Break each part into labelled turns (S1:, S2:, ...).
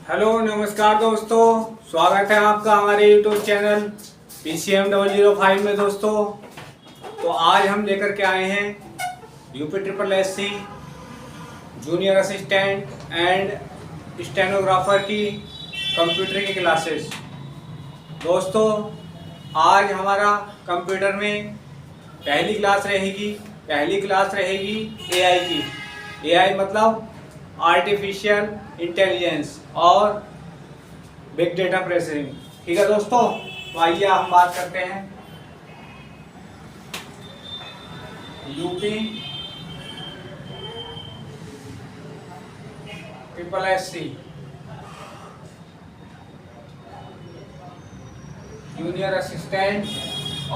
S1: Hello नमस्कार दोस्तों, स्वागत है आपका हमारे यूट्यूब चैनल PCM005 में। दोस्तों तो आज हम लेकर के आए हैं UPSSC junior assistant and stenographer की कंप्यूटर की क्लासेस। दोस्तों आज हमारा कंप्यूटर में पहली क्लास रहेगी AI की। AI मतलब आर्टिफिशियल इंटेलिजेंस और बिग डेटा प्रोसेसिंग। ठीक है दोस्तों, तो आइए हम बात करते हैं UPSSC junior assistant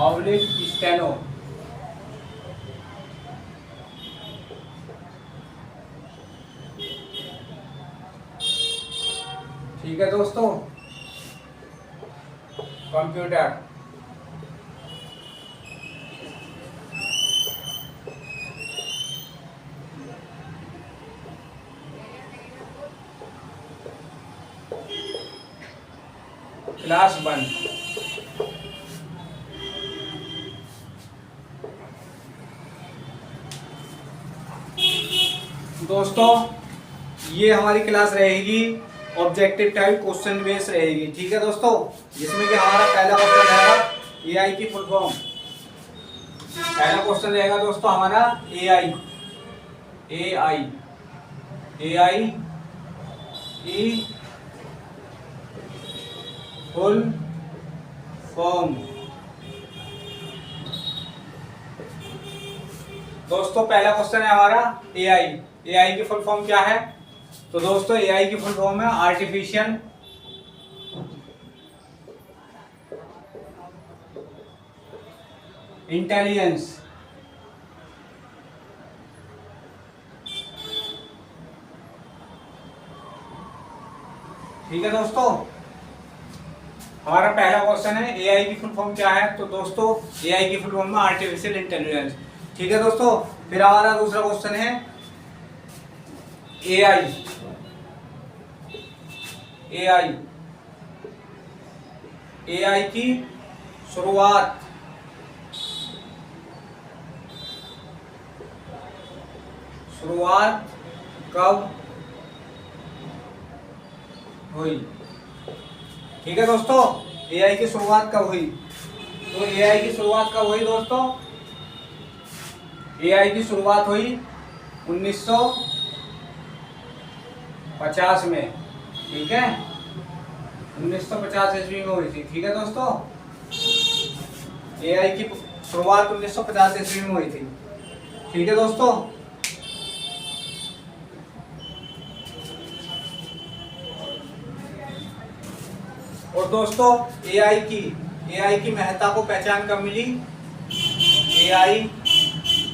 S1: oblique steno. ठीक है दोस्तों, कंप्यूटर क्लास 1। दोस्तों ये हमारी क्लास रहेगी ऑब्जेक्टिव टाइप क्वेश्चन बेस रहेगी। ठीक है दोस्तों, जिसमें कि हमारा पहला क्वेश्चन रहेगा AI की फुल फॉर्म। पहला क्वेश्चन रहेगा दोस्तों हमारा AI की फुल फॉर्म। दोस्तों पहला क्वेश्चन है हमारा AI की फुल फॉर्म क्या है। तो दोस्तों AI की फुल फॉर्म है आर्टिफिशियल इंटेलिजेंस। ठीक है दोस्तों, हमारा पहला क्वेश्चन है AI की फुल फॉर्म क्या है। तो दोस्तों AI की फुल फॉर्म है आर्टिफिशियल इंटेलिजेंस। ठीक है दोस्तों, फिर हमारा दूसरा क्वेश्चन है AI की शुरुआत कब हुई। ठीक है दोस्तों, AI की शुरुआत कब हुई। तो AI की शुरुआत कब हुई दोस्तों। AI की शुरुआत हुई 1950 में। ठीक है, 1950 ईस्वी में हुई थी। ठीक है दोस्तों, AI की शुरुआत 1950 ईस्वी में हुई थी। ठीक है दोस्तों, और दोस्तों AI की महत्ता को पहचान कब मिली। AI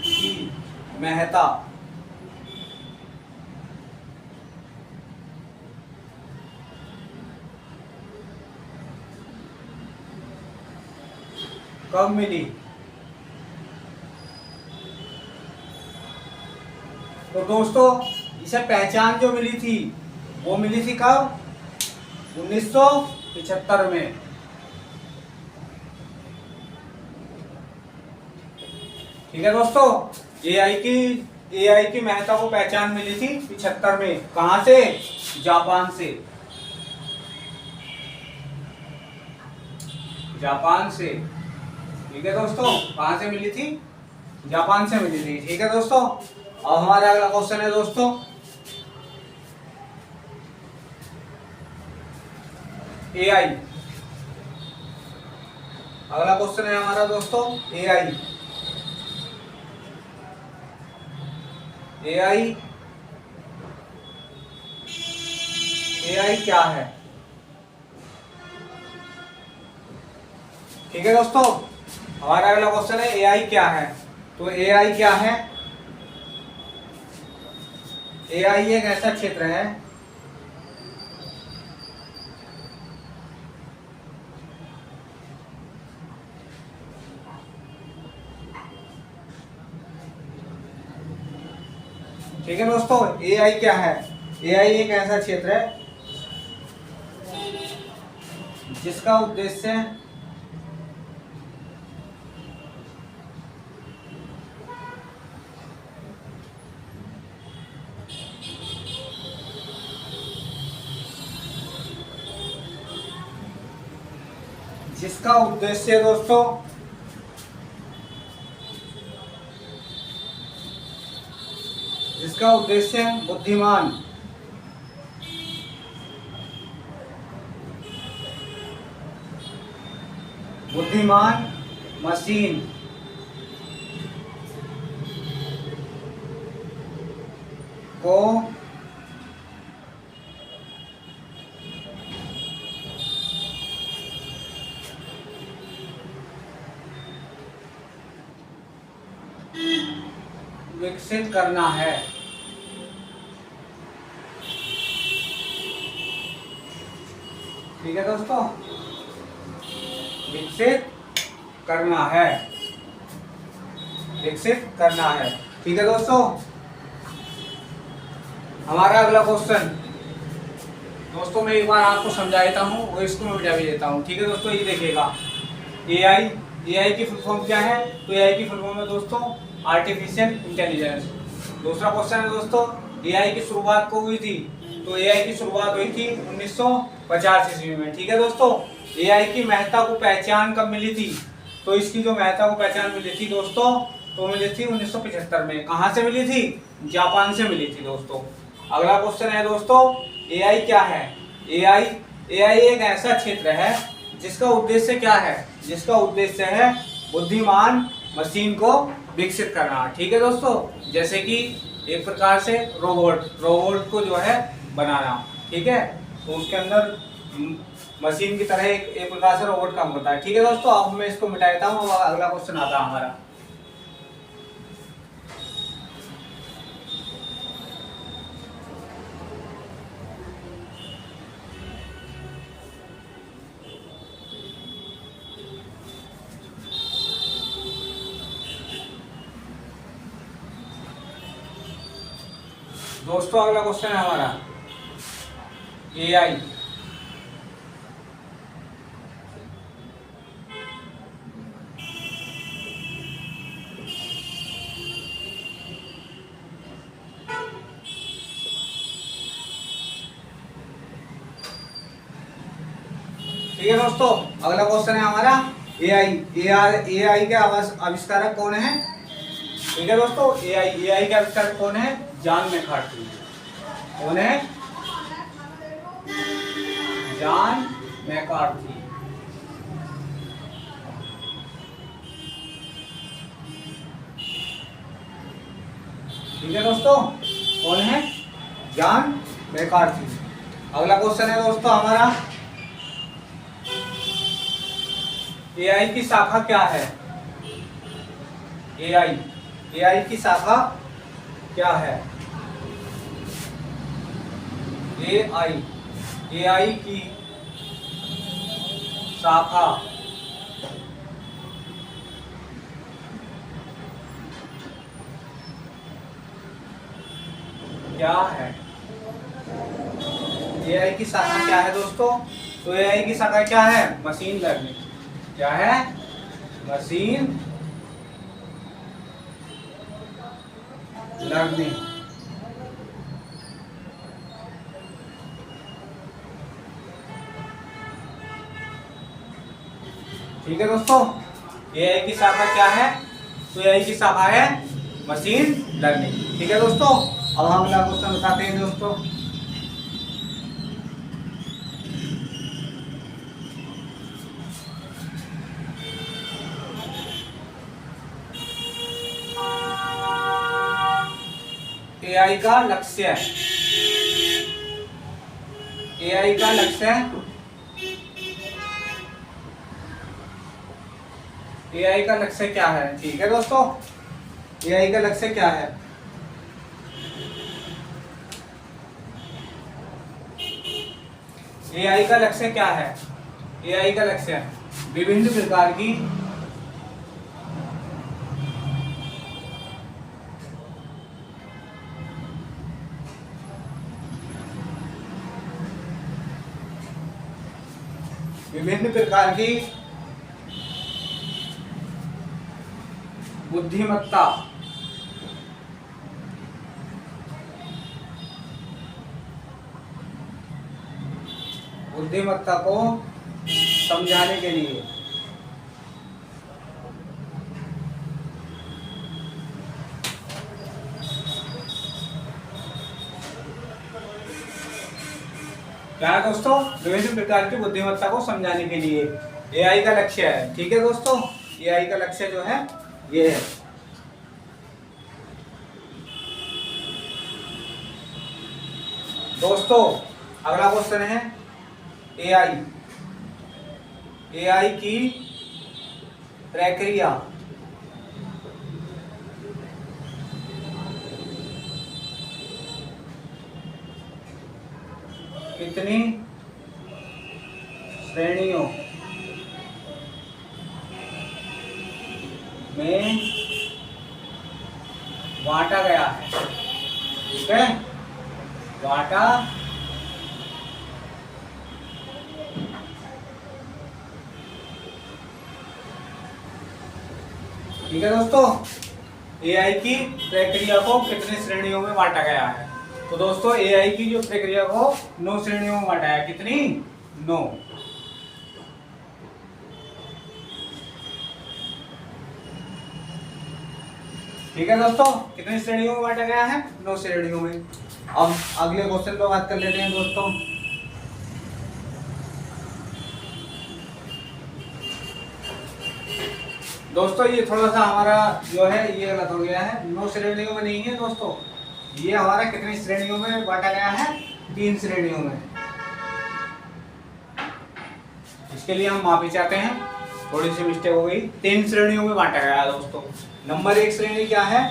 S1: की महत्ता कब मिली। तो दोस्तों इसे पहचान जो मिली थी वो मिली थी कब, 1975 में। ठीक है दोस्तों, AI की महत्ता को पहचान मिली थी 75 में। कहां से, जापान से। ठीक है दोस्तों, कहां से मिली थी, जापान से मिली थी। ठीक है दोस्तों, अब हमारा अगला क्वेश्चन है दोस्तों AI। अगला क्वेश्चन है हमारा दोस्तों AI क्या है। ठीक है दोस्तों, हमारा अगला क्वेश्चन है AI क्या है। तो AI क्या है। AI एक ऐसा क्षेत्र है ठीक है दोस्तों, AI क्या है। AI एक ऐसा क्षेत्र है जिसका उद्देश्य दोस्तों जिसका उद्देश्य बुद्धिमान मशीन को विकसित करना है। ठीक है दोस्तों, विकसित करना है। ठीक है दोस्तों, हमारा अगला क्वेश्चन दोस्तों मैं एक बार आपको समझा देता हूँ और इसको मैं मिटा भी देता हूँ। ठीक है दोस्तों, ये देखिएगा एआई की फुल फॉर्म क्या है? तो एआई की फुल फॉर्म है दोस्तों आर्टिफिशियल इंटेलिजेंस। दूसरा क्वेश्चन है दोस्तों एआई की शुरुआत कब हुई थी? तो एआई की शुरुआत हुई थी 1950 ईस्वी में। ठीक है दोस्तों, एआई की महत्ता को पहचान कब मिली थी? तो इसकी जो महत्ता को पहचान मिली थी दोस्तों, तो मिली थी 1975 में। कहाँ से मिली थी? जापान से मिली थी दोस्तों। अगला क्वेश्चन है दोस्तों एआई क्या है? एआई एक ऐसा क्षेत्र है जिसका उद्देश्य क्या है? जिसका उद्देश्य है बुद्धिमान मशीन को विकसित करना। ठीक है दोस्तों, जैसे कि एक प्रकार से रोबोट को जो है बनाना। ठीक है, तो उसके अंदर मशीन की तरह एक प्रकार से रोबोट काम करता है। ठीक है दोस्तों, अब मैं इसको मिटा देता हूँ। अगला क्वेश्चन आता है हमारा। दोस्तों अगला क्वेश्चन है हमारा एआई ठीक है दोस्तों, अगला क्वेश्चन है हमारा एआई के आविष्कारक कौन है? ठीक है दोस्तों, एआई के आविष्कारक कौन है? John McCarthy. कौन है? John McCarthy. ठीक है दोस्तों, कौन है? John McCarthy. अगला क्वेश्चन है दोस्तों हमारा एआई की शाखा क्या है? एआई की शाखा क्या है? एआई की शाखा क्या है? एआई की शाखा क्या है दोस्तों? तो एआई की शाखा क्या है? Machine learning. क्या है? Machine learning. ठीक है दोस्तों, एआई की शाखा क्या है? तो एआई की शाखा है मशीन लर्निंग। ठीक है दोस्तों, अब हम अगला क्वेश्चन बताते हैं दोस्तों। एआई का लक्ष्य क्या है? ठीक है दोस्तों, एआई का लक्ष्य क्या है? एआई का लक्ष्य क्या है? एआई का लक्ष्य विभिन्न प्रकार की विभिन्न प्रकार की बुद्धिमत्ता को समझाने के लिए क्या है दोस्तों, विभिन्न प्रकार की बुद्धिमत्ता को समझाने के लिए एआई का लक्ष्य है। ठीक है दोस्तों, एआई का लक्ष्य जो है ये है। दोस्तों अगला क्वेश्चन है एआई की प्रक्रिया कितनी श्रेणियों में बांटा गया है। ठीक है, बांटा ठीक है दोस्तों, एआई की प्रक्रिया को कितनी श्रेणियों में बांटा गया है। तो दोस्तों एआई की जो प्रक्रिया को 9 श्रेणियों में बांटा है। कितनी? 9। ठीक है दोस्तों, कितनी श्रेणियों में बांटा गया है? 9 श्रेणियों में। अब अगले क्वेश्चन पर बात कर लेते हैं दोस्तों। दोस्तों ये थोड़ा सा हमारा जो है ये गलत हो गया है, 9 श्रेणियों में नहीं है दोस्तों, ये हमारा कितनी श्रेणियों में बांटा गया है? 3 श्रेणियों में। इसके लिए हम माफी चाहते हैं, थोड़ी सी मिस्टेक हो गई। 3 श्रेणियों में बांटा गया है दोस्तों। नंबर 1 श्रेणी क्या है?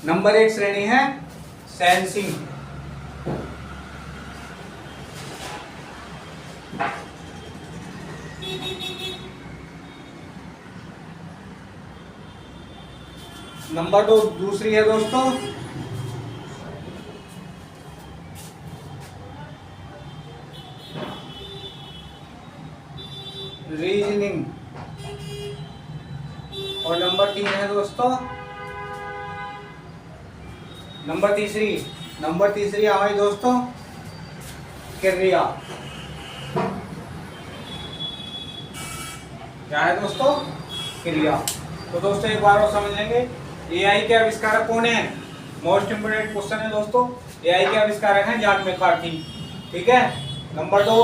S1: नंबर 1 श्रेणी है सेंसिंग। नंबर 2 दूसरी है दोस्तों रीजनिंग, और नंबर 3 है दोस्तों नंबर तीसरी हमारी दोस्तों क्रिया। क्या है दोस्तों? क्रिया। तो दोस्तों एक बार और समझ लेंगे, एआई के आविष्कारक कौन है? मोस्ट इंपोर्टेंट क्वेश्चन है दोस्तों। एआई के आविष्कारक हैं जॉन मैकार्थी। ठीक है। नंबर 2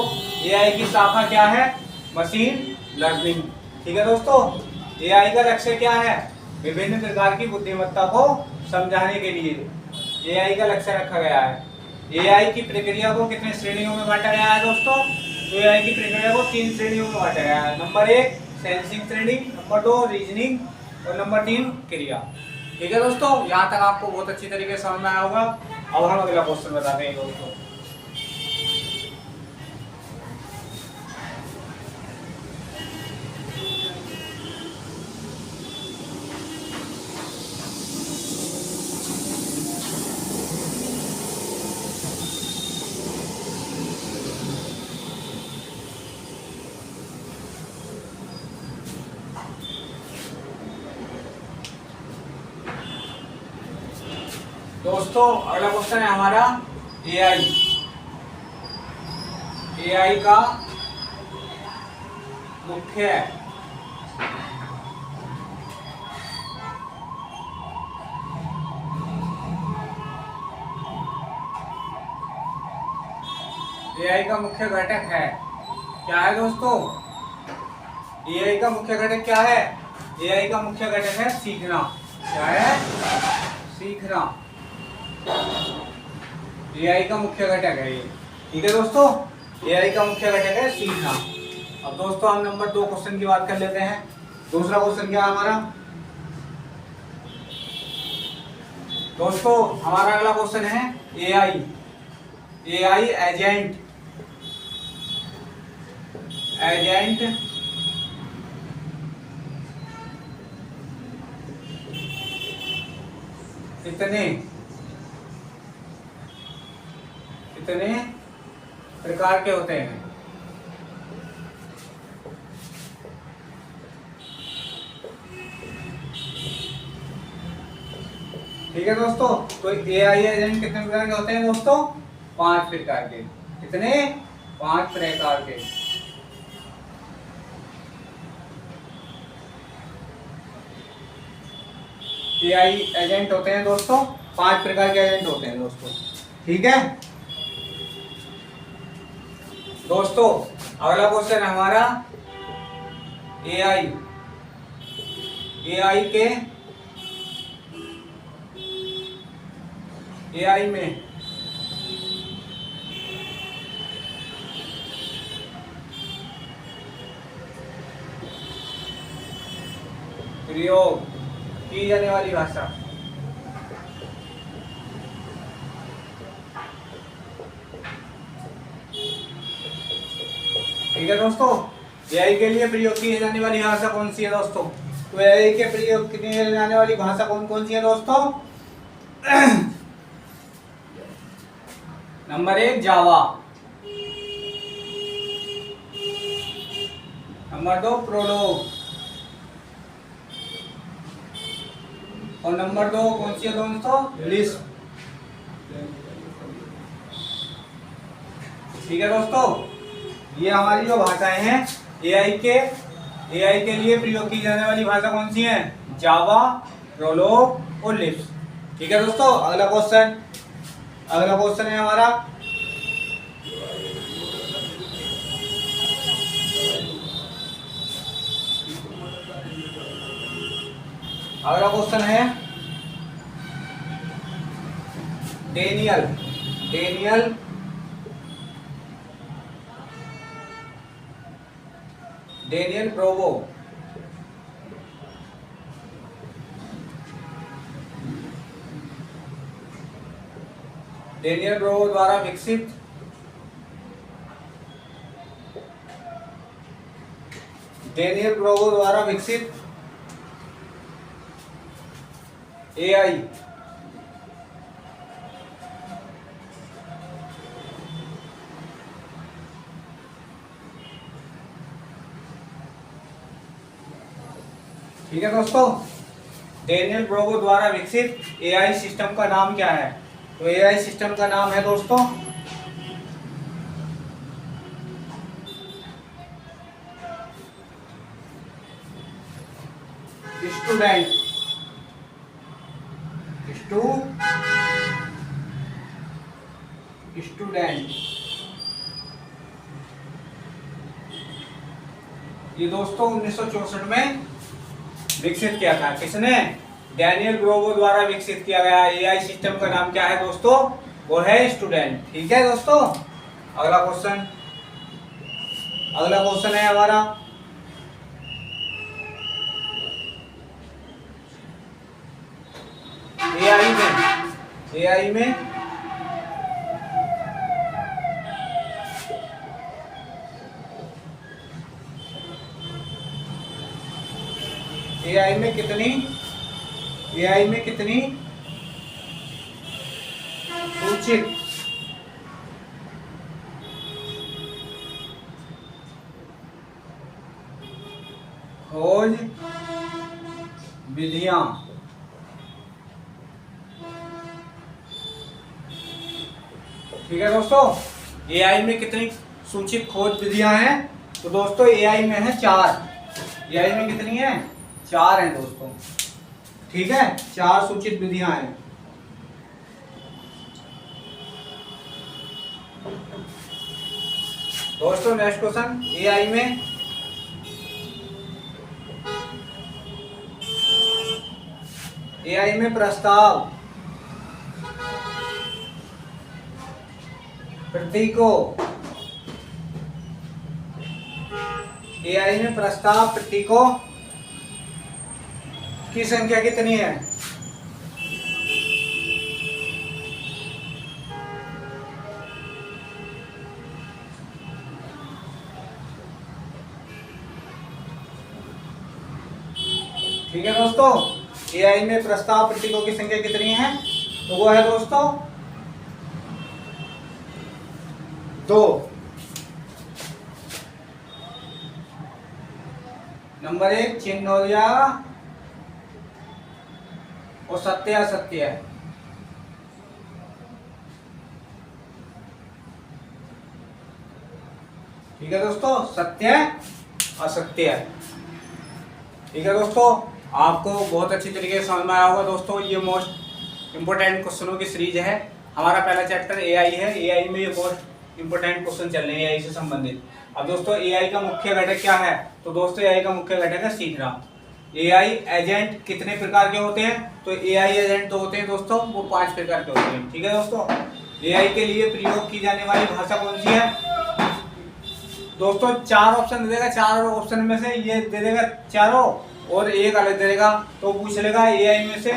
S1: एआई की शाखा क्या है? Machine learning. ठीक है दोस्तों, एआई का लक्ष्य क्या है? विभिन्न प्रकार की बुद्धिमत्ता को समझाने के लिए एआई का लक्ष्य रखा गया है। एआई की प्रक्रिया को कितने श्रेणियों में बांटा गया है दोस्तों? तो एआई की प्रक्रिया को 3 श्रेणियों में बांटा गया है। नंबर 1 सेंसिंग श्रेणी, नंबर 2 रीजनिंग और नंबर 3 क्रिया। ठीक है दोस्तों, यहाँ तक आपको बहुत अच्छी तरीके से समझ में आया होगा। अब हम अगला क्वेश्चन बताते हैं दोस्तों। दोस्तों अगला क्वेश्चन है हमारा एआई का मुख्य एआई का मुख्य घटक है। क्या है दोस्तों? एआई का मुख्य घटक क्या है? एआई का मुख्य घटक है सीखना। क्या है? सीखना। एआई का मुख्य घटक है ये। ठीक है दोस्तों, एआई का मुख्य घटक है सीखना। अब दोस्तों हम नंबर 2 क्वेश्चन की बात कर लेते हैं। दूसरा क्वेश्चन क्या है हमारा? दोस्तों हमारा अगला क्वेश्चन है एआई एजेंट कितने प्रकार के होते हैं? ठीक है दोस्तों। तो एआई एजेंट कितने प्रकार के होते हैं दोस्तों? 5 प्रकार के। कितने? 5 प्रकार के। एआई एजेंट होते हैं दोस्तों, 5 प्रकार के एजेंट होते हैं दोस्तों। ठीक है दोस्तों। अगला क्वेश्चन है हमारा एआई में प्रयोग की जाने वाली भाषा। ठीक है दोस्तों। एआई के लिए प्रयोग की जाने वाली भाषा कौन सी है दोस्तों? तो एआई के प्रयोग की जाने वाली भाषा कौन कौन सी है दोस्तों? नंबर 1 जावा, नंबर 2 प्रोलोग, और नंबर 2 कौन सी है दोस्तों? लिस्प। ठीक है दोस्तों। ये हमारी जो भाषाएं हैं एआई के लिए प्रयोग की जाने वाली भाषा कौन सी है? जावा, प्रोलोग और लिस्प। ठीक है दोस्तों। अगला क्वेश्चन है हमारा डेनियल ब्रोवो। डेनियल ब्रोवो द्वारा विकसित एआई ठीक है दोस्तों। डेनियल ब्रोवो द्वारा विकसित एआई सिस्टम का नाम क्या है? तो एआई सिस्टम का नाम है दोस्तों स्टूडेंट। ये दोस्तों 1964 में विकसित किया था। किसने? डेनियल ब्रोवो द्वारा विकसित किया गया एआई सिस्टम का नाम क्या है दोस्तों? वो है स्टूडेंट। ठीक है दोस्तों। अगला क्वेश्चन है हमारा एआई में कितनी सूचित खोज विधियां ठीक है दोस्तों। एआई में कितनी सूचित खोज विधियां हैं? तो दोस्तों एआई में है 4। एआई में कितनी है? 4 हैं दोस्तों। ठीक है, 4 सूचित विधियां हैं। दोस्तों नेक्स्ट क्वेश्चन एआई में प्रस्ताव, प्रतीकों, एआई में प्रस्ताव प्रतीकों की संख्या कितनी है? ठीक है दोस्तों। एआई में प्रस्ताव प्रतीकों की संख्या कितनी है? तो वो है दोस्तों 2। नंबर 1 चिन्ह हो जाएगा और सत्य असत्य है। ठीक है दोस्तों, सत्य असत्य। ठीक है दोस्तों, आपको बहुत अच्छी तरीके से समझ में आया होगा दोस्तों। ये मोस्ट इंपोर्टेंट क्वेश्चनों की सीरीज है। हमारा पहला चैप्टर एआई है। एआई में ये मोस्ट इंपोर्टेंट क्वेश्चन चल रहे हैं एआई से संबंधित। अब दोस्तों एआई का मुख्य घटक क्या है? तो दोस्तों एआई का मुख्य घटक है सीखना। एआई एजेंट कितने प्रकार के होते हैं? तो एआई एजेंट तो होते हैं दोस्तों वो 5 प्रकार के होते हैं। ठीक है दोस्तों, एआई के लिए प्रयोग की जाने वाली भाषा कौन सी है? दोस्तों 4 ऑप्शन दे देगा, 4 ऑप्शन में से ये दे देगा चारों और एक अलग दे देगा। तो पूछ लेगा एआई में से,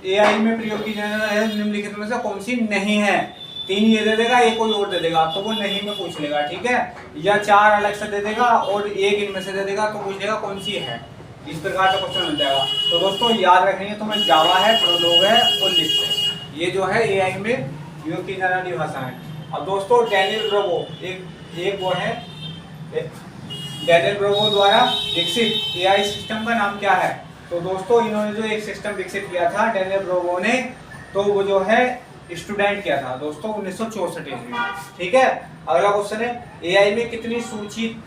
S1: एआई में प्रयोग की जाने वाली निम्नलिखित में से कौन सी नहीं है? 3 ये दे देगा, एक कोई और दे देगा, तो वो नहीं में पूछ लेगा। ठीक है, या 4 अलग से दे देगा और एक इनमें से दे देगा, तो पूछ लेगा कौन सी है। इस प्रकार का क्वेश्चन बन जाएगा। तो दोस्तों याद रखेंगे तो मैं जावा है, प्रोलोग है और लिस्प है, ये जो है एआई में प्रयोग की जाने वाली भाषा है। अब दोस्तों डैनियल ब्रोवो एक वो है, डैनियल ब्रोवो द्वारा विकसित एआई सिस्टम का नाम क्या है? तो दोस्तों इन्होंने जो एक सिस्टम विकसित किया था डैनियल ब्रोवो ने, तो वो जो है स्टूडेंट किया था दोस्तों 1964 में। ठीक है, अगला क्वेश्चन है एआई में कितनी सूचित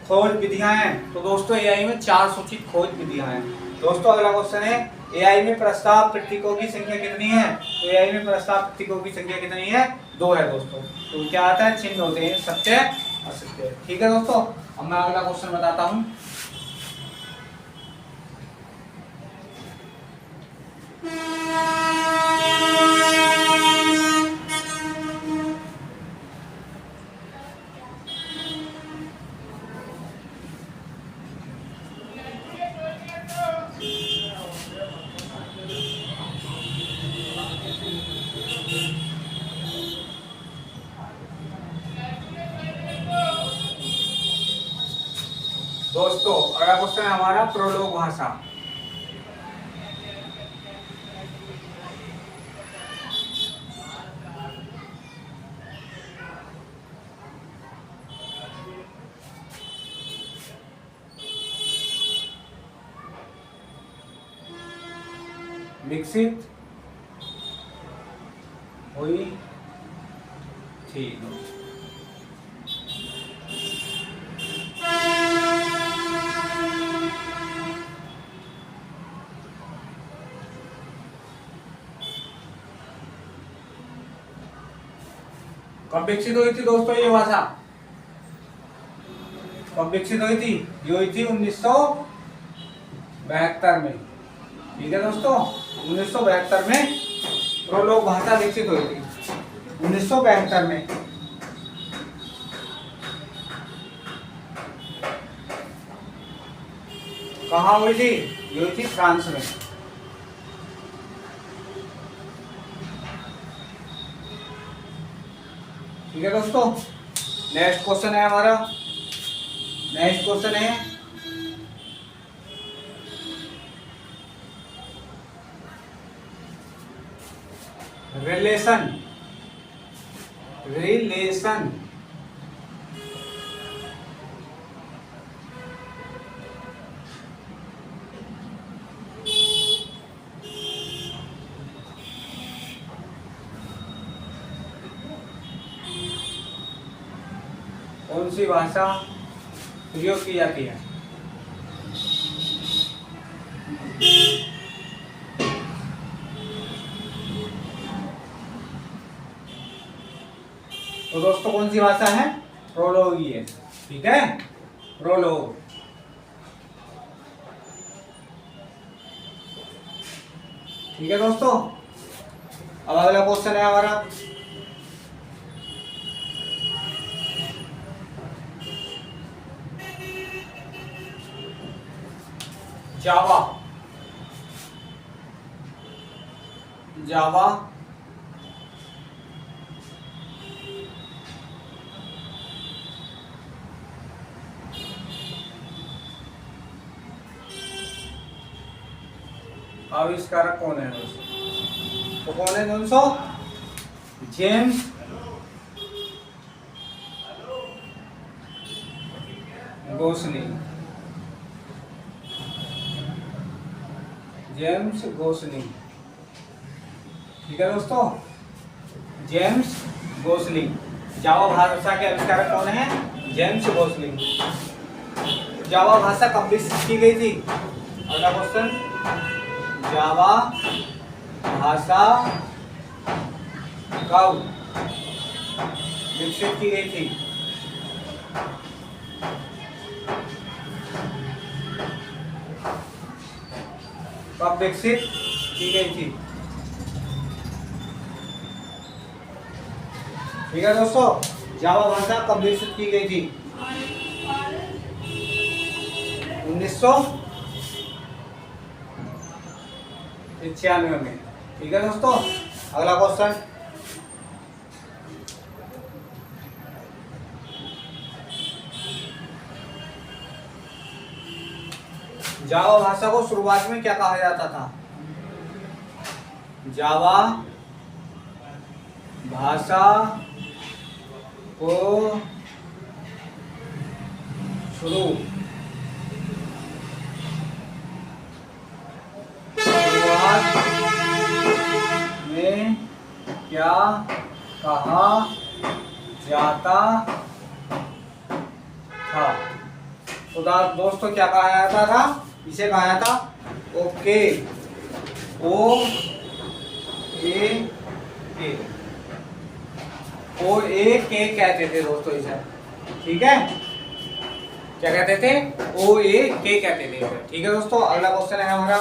S1: खोज विधियां हैं? तो दोस्तों एआई में 4 सूचित खोज विधियां हैं। दोस्तों अगला क्वेश्चन है एआई में प्रस्ताव प्रतीकों की संख्या कितनी है? तो एआई में प्रस्ताव प्रतीकों की संख्या कितनी है? 2 है दोस्तों। तो क्या आता है? चिन्ह होते हैं सत्य असत्य। ठीक है दोस्तों, अब मैं अगला क्वेश्चन बताता हूं। दोस्तों अगला क्वेश्चन है हमारा प्रोलोग भाषा। विकसित हुई थी। कब विकसित हुई थी दोस्तों ये भाषा? कब विकसित हुई थी? ये हुई थी 1972 में। ठीक है दोस्तों, 1972 में प्रोलोग भाषा विकसित हुई थी, 1972 में। कहाँ हुई थी? ये हुई थी फ्रांस में। ठीक है दोस्तों, नेक्स्ट क्वेश्चन है हमारा। नेक्स्ट क्वेश्चन है रिलेशन। रिलेशन कौन सी भाषा प्रयोग की जाती है? तो दोस्तों कौन सी भाषा है? प्रोलोग ही है। ठीक है, प्रोलोग। ठीक है दोस्तों, अब अगला क्वेश्चन है हमारा जावा। जावा आविष्कारक कौन है दोस्तों? तो कौन है दोस्तों? James Gosling. James Gosling. ठीक है दोस्तों, जेम्स गोस्लिंग। जावा भाषा के आविष्कारक कौन है? James Gosling. जावा भाषा कब विकसित की गई थी? अगला क्वेश्चन, जावा भाषा कब विकसित की गई थी? कब विकसित की गई थी? ठीक है दोस्तों, जावा भाषा कब विकसित की गई थी? 1995 में। ठीक है दोस्तों, अगला क्वेश्चन, जावा भाषा को शुरुआत में क्या कहा जाता था? जावा भाषा को शुरुआत में क्या कहा जाता था? तो दोस्तों क्या कहा जाता था? इसे कहा जाता ओके, ओ ए के कहते थे दोस्तों इसे। ठीक है, क्या कहते थे? ओ ए के कहते थे। ठीक है दोस्तों, अगला क्वेश्चन है हमारा,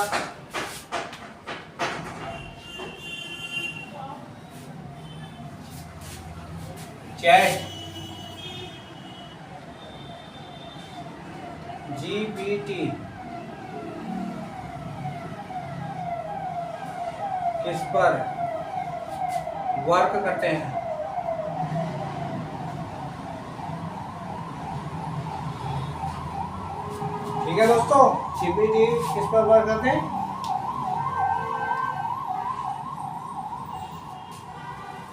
S1: चैट जीपीटी किस पर वर्क करते हैं? ठीक है दोस्तों, जीपीटी किस पर वर्क करते हैं?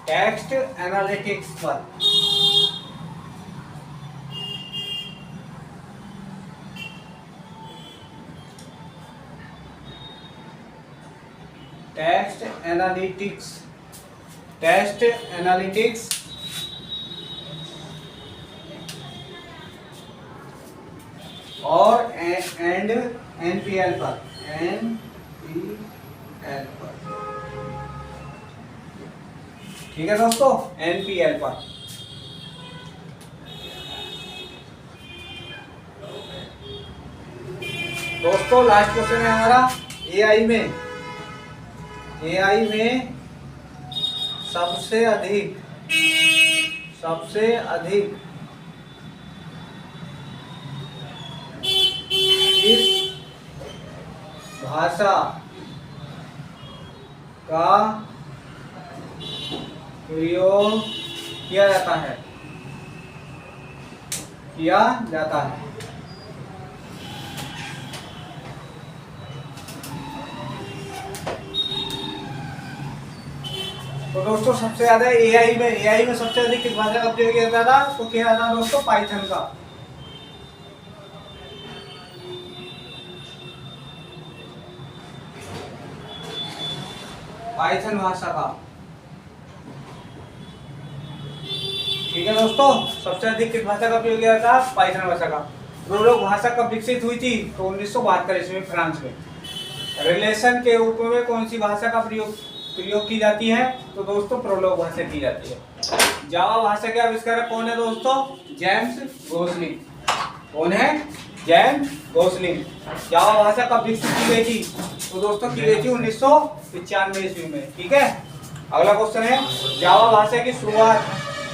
S1: टेक्स्ट एनालिटिक्स पर। टेक्स्ट एनालिटिक्स और एंड एनपीएल पर। ठीक है दोस्तों, एनपीएल पर। दोस्तों लास्ट क्वेश्चन है हमारा, एआई में सबसे अधिक किस भाषा का प्रयोग किया जाता है? तो दोस्तों सबसे ज्यादा एआई में सबसे अधिक किस भाषा का प्रयोग किया जाता था? तो किया जाता दोस्तों पाइथन का। पाइथन भाषा का। ठीक है दोस्तों, सबसे अधिक किस भाषा का प्रयोग किया जाता? पाइथन भाषा का। प्रोलोग भाषा कब विकसित हुई थी? तो 1972 ईस्वी में फ्रांस में। रिलेशन के रूप में कौन सी भाषा का प्रयोग की जाती है? तो दोस्तों प्रोलोग भाषा की जाती है। जावा भाषा के आविष्कारक कौन है दोस्तों? James Gosling. कौन है? James Gosling. जावा भाषा कब विकसित की गई थी? तो दोस्तों की गई थी 1995 ईस्वी में। ठीक है, अगला क्वेश्चन है, जावा भाषा की शुरुआत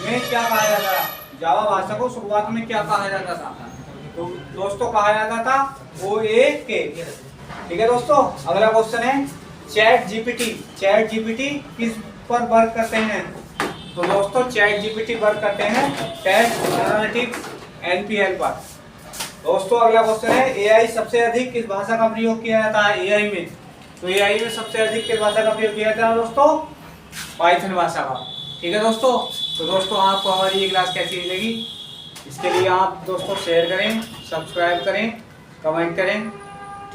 S1: में क्या कहा जाता था? जावा भाषा को शुरुआत में क्या कहा जाता था? तो दोस्तों कहा जाता था OAK। ठीक है दोस्तों, अगला क्वेश्चन है, चैट जीपीटी किस पर वर्क करते हैं? तो दोस्तों चैट जीपीटी वर्क करते हैं टेक्स्ट एनालिटिक्स एनपीएल पर। दोस्तों अगला क्वेश्चन है, एआई सबसे अधिक किस भाषा का प्रयोग किया जाता है? एआई में, तो एआई में सबसे अधिक किस भाषा का प्रयोग किया जाता है दोस्तों? पाइथन भाषा का। ठीक है दोस्तों, तो दोस्तों आपको हमारी ये क्लास कैसी लगी? इसके लिए आप दोस्तों शेयर करें, सब्सक्राइब करें, कमेंट करें।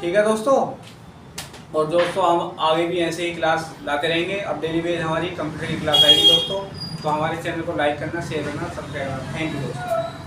S1: ठीक है दोस्तों, और दोस्तों हम आगे भी ऐसे ही क्लास लाते रहेंगे। अब डेली बेस हमारी कंप्यूटर की क्लास आएगी दोस्तों, तो हमारे चैनल को लाइक करना, शेयर करना, सब्सक्राइब करना। थैंक यू दोस्तों।